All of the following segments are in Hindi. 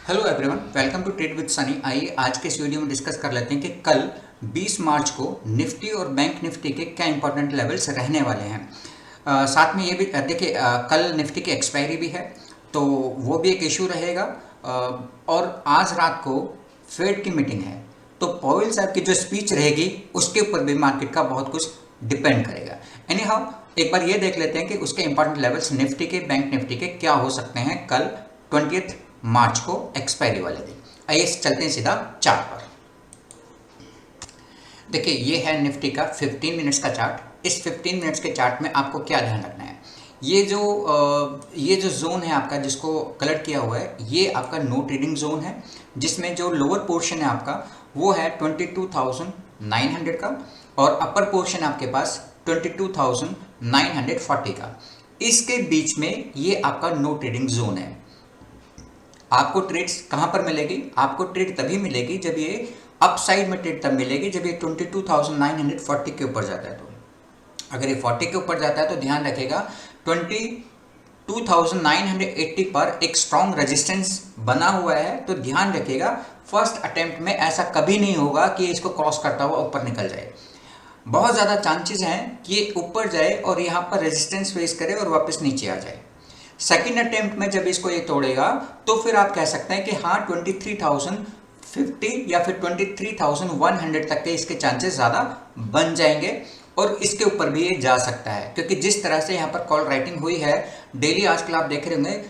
Hello everyone, welcome to trade with Sunny. आइए आज के इस वीडियो में डिस्कस कर लेते हैं कि कल 20 मार्च को निफ्टी और बैंक निफ्टी के क्या इंपॉर्टेंट लेवल्स रहने वाले हैं। साथ में ये भी देखिए, कल निफ्टी की एक्सपायरी भी है तो वो भी एक इशू रहेगा। और आज रात को फेड की मीटिंग है तो पॉवेल साहब की जो स्पीच रहेगी उसके ऊपर भी मार्केट का बहुत कुछ डिपेंड करेगा। एनी हाउ, एक बार ये देख लेते हैं कि उसके इंपॉर्टेंट लेवल्स निफ्टी के, बैंक निफ्टी के क्या हो सकते हैं कल 20 मार्च को एक्सपायरी वाले दिन। आइए चलते हैं सीधा चार्ट पर। देखिए, ये है निफ्टी का 15 मिनट्स का चार्ट। इस 15 मिनट्स के चार्ट में आपको क्या ध्यान रखना है, ये जो जोन है आपका जिसको कलर किया हुआ है, ये आपका नो ट्रेडिंग जोन है, जिसमें जो लोअर पोर्शन है आपका वो है 22,900 का और अपर पोर्शन आपके पास 22,940 का। इसके बीच में ये आपका नो ट्रेडिंग जोन है। आपको ट्रेड्स कहां पर मिलेगी? आपको ट्रेड तभी मिलेगी जब ये अप साइड में ट्रेड तब मिलेगी जब ये 22,940 के ऊपर जाता है। तो अगर ये 40 के ऊपर जाता है तो ध्यान रखेगा 22,980 पर एक स्ट्रॉन्ग रेजिस्टेंस बना हुआ है। तो ध्यान रखिएगा फर्स्ट अटेम्प्ट में ऐसा कभी नहीं होगा कि इसको क्रॉस करता हुआ ऊपर निकल जाए। बहुत ज़्यादा चांसेस हैं कि ये ऊपर जाए और यहाँ पर रेजिस्टेंस फेस करे और वापस नीचे आ जाए। सेकेंड अटेम्प्ट में जब इसको ये तोड़ेगा तो फिर आप कह सकते हैं कि हाँ 23,050 या फिर 23,100 तक के इसके चांसेस ज़्यादा बन जाएंगे और इसके ऊपर भी ये जा सकता है, क्योंकि जिस तरह से यहाँ पर कॉल राइटिंग हुई है डेली, आजकल आप देख रहे होंगे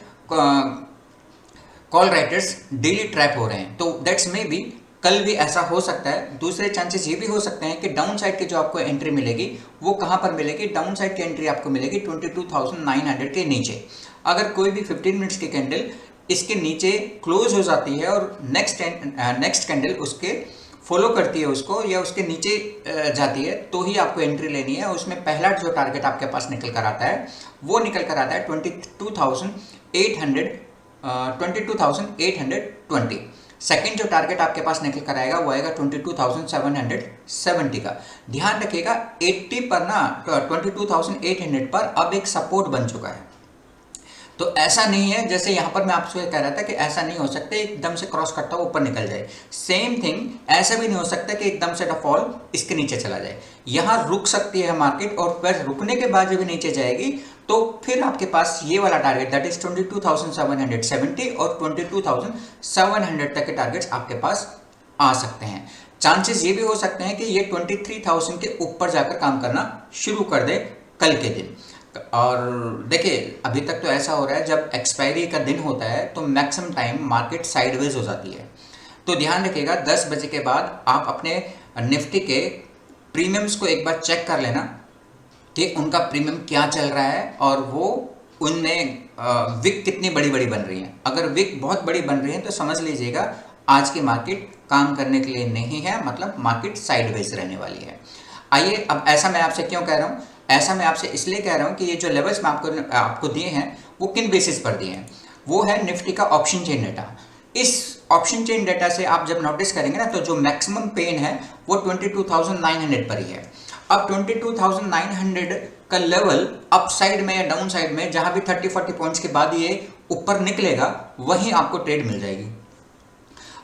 कॉल राइटर्स डेली ट्रैप हो रहे हैं। तो दैट्स मे बी कल भी ऐसा हो सकता है। दूसरे चांसेस ये भी हो सकते हैं कि डाउन साइड की जो आपको एंट्री मिलेगी वो कहाँ पर मिलेगी? डाउन साइड की एंट्री आपको मिलेगी 22,900 के नीचे। अगर कोई भी 15 मिनट्स की कैंडल इसके नीचे क्लोज हो जाती है और नेक्स्ट कैंडल उसके फॉलो करती है उसको या उसके नीचे जाती है तो ही आपको एंट्री लेनी है। उसमें पहला जो टारगेट आपके पास निकल कर आता है वो निकल कर आता है 22,820। सेकेंड जो टारगेट आपके पास निकल कर आएगा वो आएगा 22,770 का। ध्यान रखिएगा 80 पर ना 22,800 पर अब एक सपोर्ट बन चुका है। तो ऐसा नहीं है जैसे यहाँ पर मैं आपसे कह रहा था कि ऐसा नहीं हो सकता एकदम से क्रॉस करता हुआ ऊपर निकल जाए। सेम थिंग ऐसा भी नहीं हो सकता कि एकदम से फॉल इसके नीचे चला जाए। यहाँ रुक सकती है मार्केट और फिर रुकने के बाद जब नीचे जाएगी तो फिर आपके पास ये वाला टारगेट दैट इज 22,770 और 22,700 तक के टारगेट्स आपके पास आ सकते हैं। चांसेस ये भी हो सकते हैं कि ये 23,000 के ऊपर जाकर काम करना शुरू कर दे कल के दिन। और देखिए, अभी तक तो ऐसा हो रहा है जब एक्सपायरी का दिन होता है तो मैक्सिमम टाइम मार्केट साइडवेज हो जाती है। तो ध्यान रखिएगा 10 बजे के बाद आप अपने निफ्टी के प्रीमियम्स को एक बार चेक कर लेना कि उनका प्रीमियम क्या चल रहा है और वो उनमें विक कितनी बड़ी बड़ी बन रही है। अगर विक बहुत बड़ी बन रही है तो समझ लीजिएगा आज की मार्केट काम करने के लिए नहीं है, मतलब मार्केट साइडवेज रहने वाली है। आइए, अब ऐसा मैं आपसे क्यों कह रहा हूँ? ऐसा मैं आपसे इसलिए कह रहा हूँ कि ये जो लेवल्स मैं आपको दिए हैं वो किन बेसिस पर दिए हैं। वो है निफ्टी का ऑप्शन चेन डेटा। इस ऑप्शन चेन डेटा से आप जब नोटिस करेंगे ना तो जो मैक्सिमम पेन है वो 22,900 पर ही है। अब 22,900 का लेवल अप साइड में या डाउन साइड में जहां भी 30-40 पॉइंट्स के बाद ये ऊपर निकलेगा वहीं आपको ट्रेड मिल जाएगी।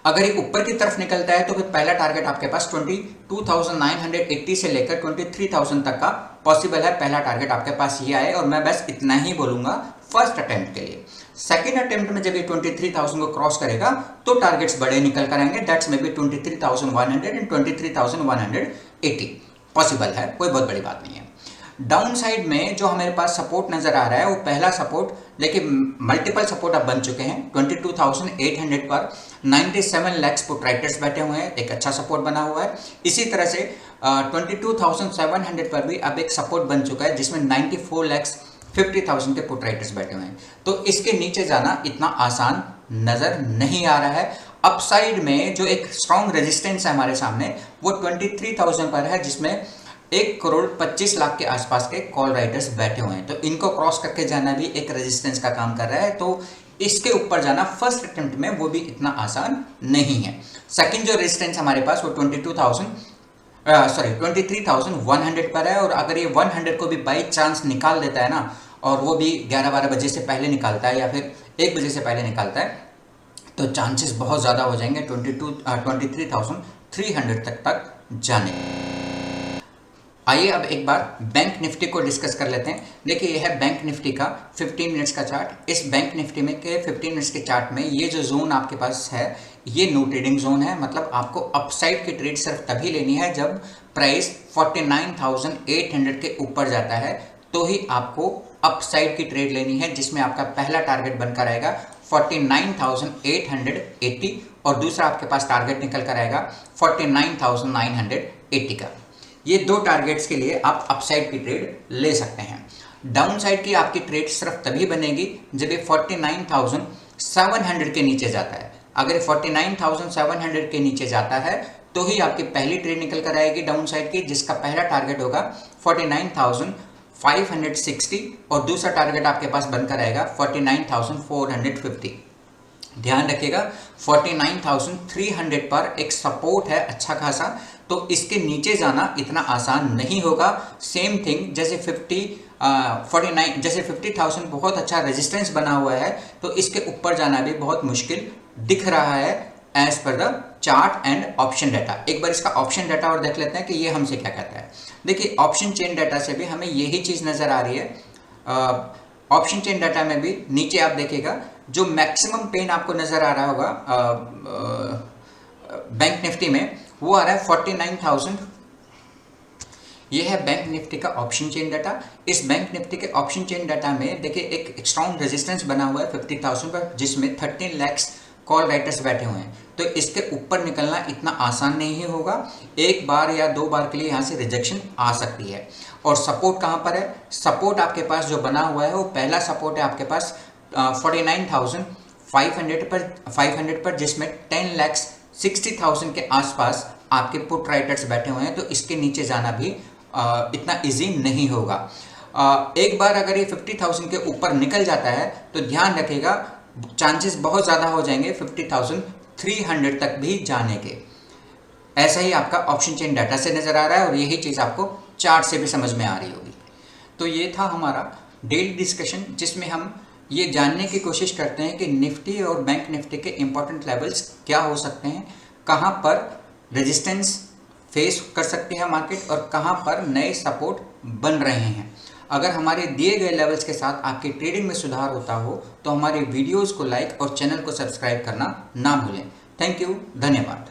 अगर ये ऊपर की तरफ निकलता है तो फिर पहला टारगेट आपके पास 22,980 से लेकर 23,000 तक का पॉसिबल है। पहला टारगेट आपके पास ये आए और मैं बस इतना ही बोलूंगा फर्स्ट अटेम्प्ट के लिए। सेकेंड अटेम्प्ट में जब ये 23,000 को क्रॉस करेगा तो टारगेट्स बड़े निकल कर आएंगे। That's may be 23,100 and 23,180 possible है, कोई बहुत बड़ी बात नहीं है। डाउन साइड में जो हमारे पास सपोर्ट नजर आ रहा है वो पहला सपोर्ट, लेकिन मल्टीपल सपोर्ट अब बन चुके हैं। 22,800 पर 97 लाख पुट राइटर्स बैठे हुए हैं, एक अच्छा सपोर्ट बना हुआ है। इसी तरह से 22,700 पर भी अब एक सपोर्ट बन चुका है जिसमें 94,50,000 के पुट राइटर्स बैठे हुए हैं। तो इसके नीचे जाना इतना आसान नजर नहीं आ रहा है। अपसाइड में जो एक स्ट्रॉन्ग रेजिस्टेंस है हमारे सामने वो 23,000 पर है, जिसमें 1,25,00,000 के आसपास के कॉल राइटर्स बैठे हुए हैं। तो इनको क्रॉस करके जाना भी एक रेजिस्टेंस का काम कर रहा है। तो इसके ऊपर जाना फर्स्ट अटेम्प्ट में वो भी इतना आसान नहीं है। सेकंड जो रेजिस्टेंस हमारे पास वो 23,100 पर है और अगर ये 100 को भी बाई चांस निकाल देता है ना, और वो भी 11-12 बजे से पहले निकालता है या फिर 1 बजे से पहले निकालता है, तो चांसेस बहुत ज़्यादा हो जाएंगे 23,300 तक जाने। आइए अब एक बार बैंक निफ्टी को डिस्कस कर लेते हैं। देखिए यह है बैंक निफ्टी का 15 मिनट्स का चार्ट। इस बैंक निफ्टी में के 15 मिनट्स के चार्ट में ये जो जोन आपके पास है ये नो ट्रेडिंग जोन है, मतलब आपको अपसाइड की ट्रेड सिर्फ तभी लेनी है जब प्राइस 49,800 के ऊपर जाता है, तो ही आपको अपसाइड की ट्रेड लेनी है, जिसमें आपका पहला टारगेट बनकर आएगा 49,880 और दूसरा आपके पास टारगेट निकल कर आएगा 49,980 का। ये दो टारगेट्स के लिए आप अपसाइड की ट्रेड ले सकते हैं। डाउन साइड की आपकी ट्रेड सिर्फ तभी बनेगी जब ये 49,700 के नीचे जाता है। अगर 49,700 के नीचे जाता है तो ही आपकी पहली ट्रेड निकल कर आएगी डाउन साइड की, जिसका पहला टारगेट होगा 49,560 और दूसरा टारगेट आपके पास बनकर आएगा 49,450। ध्यान रखिएगा 49,300 पर एक सपोर्ट है अच्छा खासा, तो इसके नीचे जाना इतना आसान नहीं होगा। सेम थिंग जैसे 50,000 बहुत अच्छा रेजिस्टेंस बना हुआ है, तो इसके ऊपर जाना भी बहुत मुश्किल दिख रहा है as per the chart and option data. एक बार इसका ऑप्शन डाटा और देख लेते हैं कि ये हमसे क्या कहता है। देखिए ऑप्शन चेन डाटा से भी हमें यही चीज़ नज़र आ रही है। ऑप्शन चेन डाटा में भी नीचे आप देखिएगा जो मैक्सिमम पेन आपको नज़र आ रहा होगा बैंक निफ्टी में, वो आ रहा है 49,000। ये है बैंक निफ्टी का ऑप्शन चेन डाटा। इस बैंक निफ्टी के ऑप्शन चेन डाटा में देखिए एक स्ट्रॉन्ग रेजिस्टेंस बना हुआ है 50,000 पर, जिसमें 13 लाख कॉल राइटर्स बैठे हुए हैं, तो इसके ऊपर निकलना इतना आसान नहीं होगा। एक बार या दो बार के लिए यहाँ से रिजेक्शन आ सकती है। और सपोर्ट कहाँ पर है? सपोर्ट आपके पास जो बना हुआ है वो पहला सपोर्ट है आपके पास 49,500 पर, जिसमें 10,60,000 के आसपास आपके पुट राइटर्स बैठे हुए हैं, तो इसके नीचे जाना भी इतना इजी नहीं होगा। एक बार अगर ये 50,000 के ऊपर निकल जाता है तो ध्यान रखिएगा चांसेस बहुत ज़्यादा हो जाएंगे 50,300 तक भी जाने के। ऐसा ही आपका ऑप्शन चेन डाटा से नज़र आ रहा है और यही चीज़ आपको चार्ट से भी समझ में आ रही होगी। तो ये था हमारा डेली डिस्कशन, जिसमें हम ये जानने की कोशिश करते हैं कि निफ्टी और बैंक निफ्टी के इम्पोर्टेंट लेवल्स क्या हो सकते हैं, कहाँ पर रेजिस्टेंस फेस कर सकती है मार्केट और कहाँ पर नए सपोर्ट बन रहे हैं। अगर हमारे दिए गए लेवल्स के साथ आपकी ट्रेडिंग में सुधार होता हो तो हमारे वीडियोज़ को लाइक और चैनल को सब्सक्राइब करना ना भूलें। थैंक यू, धन्यवाद।